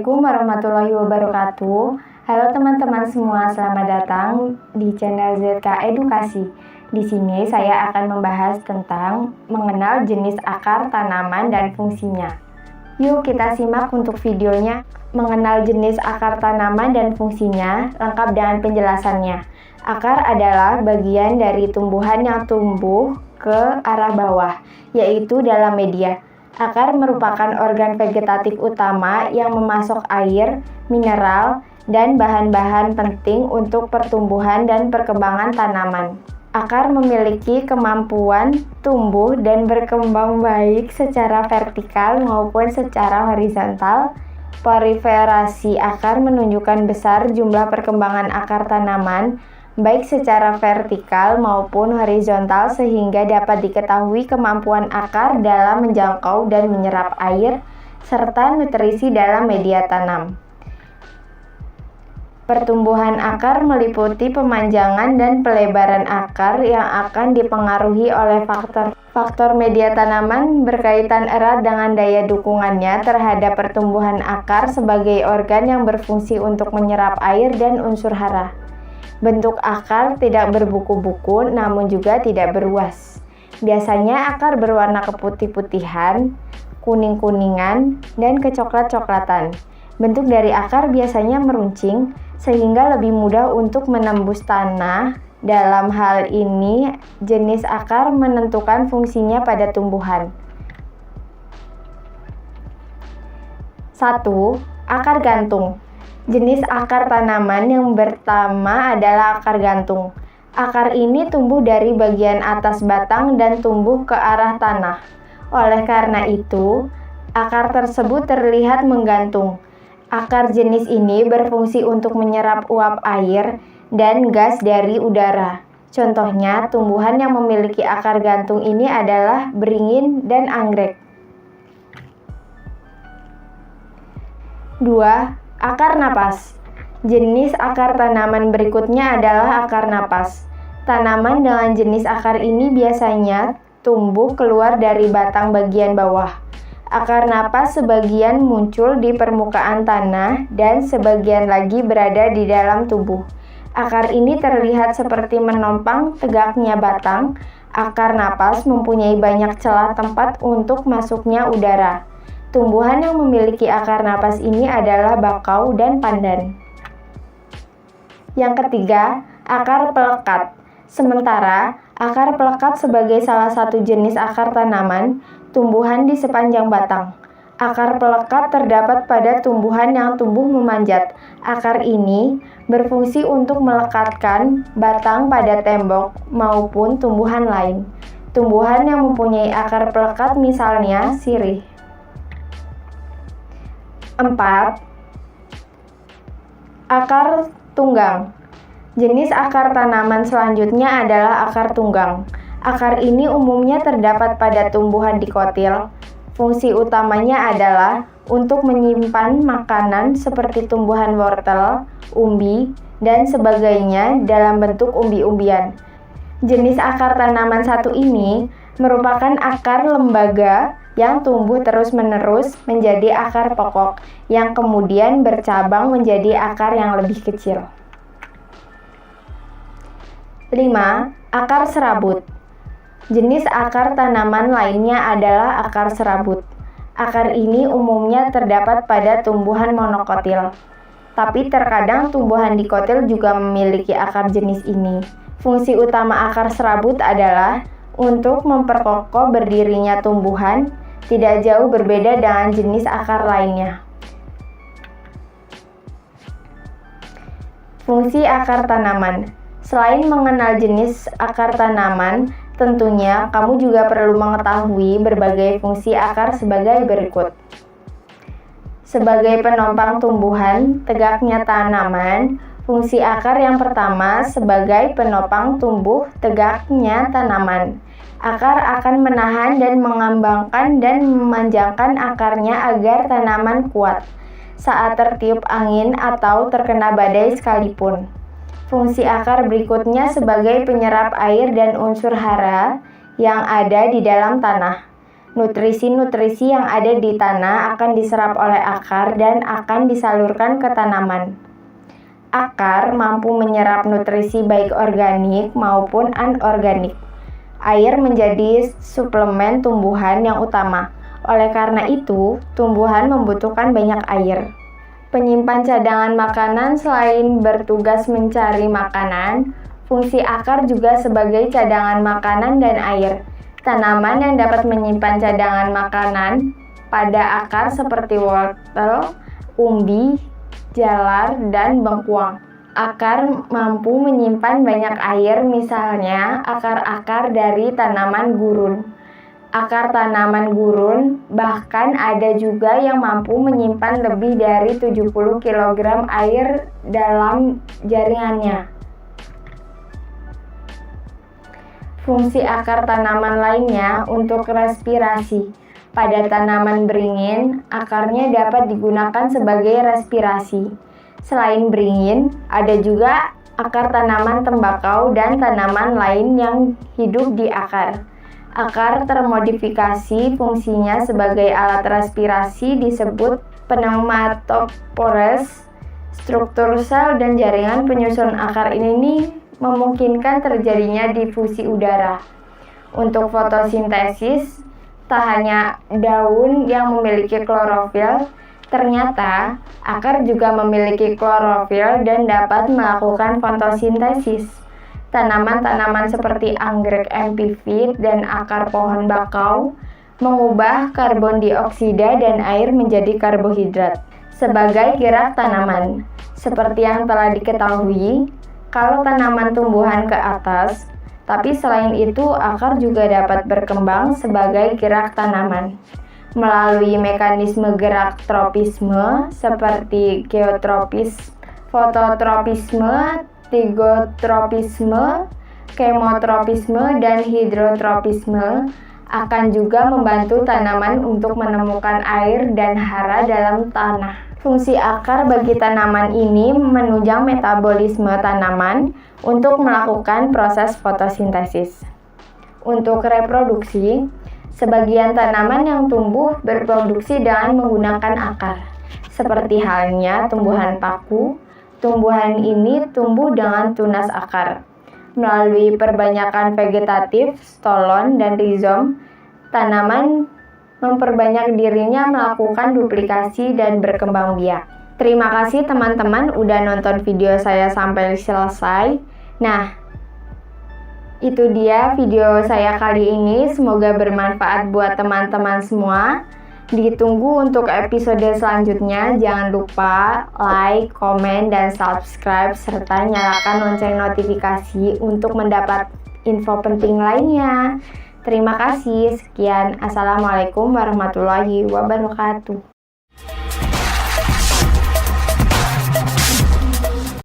Assalamualaikum warahmatullahi wabarakatuh. Halo teman-teman semua, selamat datang di channel ZK Edukasi. Di sini saya akan membahas tentang mengenal jenis akar tanaman dan fungsinya. Yuk kita simak untuk videonya. Mengenal jenis akar tanaman dan fungsinya, lengkap dengan penjelasannya. Akar adalah bagian dari tumbuhan yang tumbuh ke arah bawah, yaitu dalam media. Akar merupakan organ vegetatif utama yang memasok air, mineral, dan bahan-bahan penting untuk pertumbuhan dan perkembangan tanaman. Akar memiliki kemampuan tumbuh dan berkembang baik secara vertikal maupun secara horizontal. Proliferasi akar menunjukkan besar jumlah perkembangan akar tanaman, baik secara vertikal maupun horizontal, sehingga dapat diketahui kemampuan akar dalam menjangkau dan menyerap air serta nutrisi dalam media tanam. Pertumbuhan akar meliputi pemanjangan dan pelebaran akar yang akan dipengaruhi oleh faktor media tanaman, berkaitan erat dengan daya dukungannya terhadap pertumbuhan akar sebagai organ yang berfungsi untuk menyerap air dan unsur hara. Bentuk akar tidak berbuku-buku namun juga tidak beruas. Biasanya akar berwarna keputih-putihan, kuning-kuningan, dan kecoklat-coklatan. Bentuk dari akar biasanya meruncing sehingga lebih mudah untuk menembus tanah. Dalam hal ini, jenis akar menentukan fungsinya pada tumbuhan. 1. Akar gantung. Jenis akar tanaman yang pertama adalah akar gantung. Akar ini tumbuh dari bagian atas batang dan tumbuh ke arah tanah. Oleh karena itu, akar tersebut terlihat menggantung. Akar jenis ini berfungsi untuk menyerap uap air dan gas dari udara. Contohnya, tumbuhan yang memiliki akar gantung ini adalah beringin dan anggrek. 2. Akar napas. Jenis akar tanaman berikutnya adalah akar napas. Tanaman dengan jenis akar ini biasanya tumbuh keluar dari batang bagian bawah. Akar napas sebagian muncul di permukaan tanah dan sebagian lagi berada di dalam tubuh. Akar ini terlihat seperti menopang tegaknya batang. Akar napas mempunyai banyak celah tempat untuk masuknya udara. Tumbuhan yang memiliki akar napas ini adalah bakau dan pandan. Yang ketiga, akar pelekat. Sementara, akar pelekat sebagai salah satu jenis akar tanaman, tumbuhan di sepanjang batang. Akar pelekat terdapat pada tumbuhan yang tumbuh memanjat. Akar ini berfungsi untuk melekatkan batang pada tembok maupun tumbuhan lain. Tumbuhan yang mempunyai akar pelekat misalnya sirih. 4. Akar tunggang. Jenis akar tanaman selanjutnya adalah akar tunggang. Akar ini umumnya terdapat pada tumbuhan dikotil. Fungsi utamanya adalah untuk menyimpan makanan seperti tumbuhan wortel, umbi, dan sebagainya dalam bentuk umbi-umbian. Jenis akar tanaman satu ini merupakan akar lembaga yang tumbuh terus-menerus menjadi akar pokok, yang kemudian bercabang menjadi akar yang lebih kecil. 5. Akar serabut. Jenis akar tanaman lainnya adalah akar serabut. Akar ini umumnya terdapat pada tumbuhan monokotil, tapi terkadang tumbuhan dikotil juga memiliki akar jenis ini. Fungsi utama akar serabut adalah untuk memperkokoh berdirinya tumbuhan, tidak jauh berbeda dengan jenis akar lainnya. Fungsi akar tanaman. Selain mengenal jenis akar tanaman, tentunya kamu juga perlu mengetahui berbagai fungsi akar sebagai berikut. Sebagai penopang tumbuhan, tegaknya tanaman. Fungsi akar yang pertama sebagai penopang tumbuh tegaknya tanaman. Akar akan menahan dan mengembangkan dan memanjangkan akarnya agar tanaman kuat saat tertiup angin atau terkena badai sekalipun. Fungsi akar berikutnya sebagai penyerap air dan unsur hara yang ada di dalam tanah. Nutrisi-nutrisi yang ada di tanah akan diserap oleh akar dan akan disalurkan ke tanaman. Akar mampu menyerap nutrisi baik organik maupun anorganik. Air menjadi suplemen tumbuhan yang utama. Oleh karena itu, tumbuhan membutuhkan banyak air. Penyimpan cadangan makanan selain bertugas mencari makanan, fungsi akar juga sebagai cadangan makanan dan air. Tanaman yang dapat menyimpan cadangan makanan pada akar seperti wortel, umbi, jalar, dan bengkuang. Akar mampu menyimpan banyak air, misalnya akar-akar dari tanaman gurun. Akar tanaman gurun bahkan ada juga yang mampu menyimpan lebih dari 70 kg air dalam jaringannya. Fungsi akar tanaman lainnya untuk respirasi. Pada tanaman beringin, akarnya dapat digunakan sebagai respirasi. Selain beringin, ada juga akar tanaman tembakau dan tanaman lain yang hidup di akar. Akar termodifikasi fungsinya sebagai alat respirasi disebut pneumatopores. Struktur sel dan jaringan penyusun akar ini memungkinkan terjadinya difusi udara. Untuk fotosintesis, tak hanya daun yang memiliki klorofil, ternyata akar juga memiliki klorofil dan dapat melakukan fotosintesis. Tanaman-tanaman seperti anggrek epifit dan akar pohon bakau mengubah karbon dioksida dan air menjadi karbohidrat sebagai gerak tanaman. Seperti yang telah diketahui, kalau tanaman tumbuhan ke atas, tapi selain itu akar juga dapat berkembang sebagai gerak tanaman. Melalui mekanisme gerak tropisme seperti geotropis, fototropisme, tigotropisme, kemotropisme, dan hidrotropisme akan juga membantu tanaman untuk menemukan air dan hara dalam tanah. Fungsi akar bagi tanaman ini menunjang metabolisme tanaman untuk melakukan proses fotosintesis. Untuk reproduksi, sebagian tanaman yang tumbuh berproduksi dengan menggunakan akar. Seperti halnya tumbuhan paku, tumbuhan ini tumbuh dengan tunas akar. Melalui perbanyakan vegetatif, stolon, dan rizom, tanaman memperbanyak dirinya melakukan duplikasi dan berkembang biak. Terima kasih teman-teman udah nonton video saya sampai selesai. Nah, itu dia video saya kali ini, semoga bermanfaat buat teman-teman semua. Ditunggu untuk episode selanjutnya. Jangan lupa like, komen, dan subscribe, serta nyalakan lonceng notifikasi untuk mendapat info penting lainnya. Terima kasih, sekian. Assalamualaikum warahmatullahi wabarakatuh.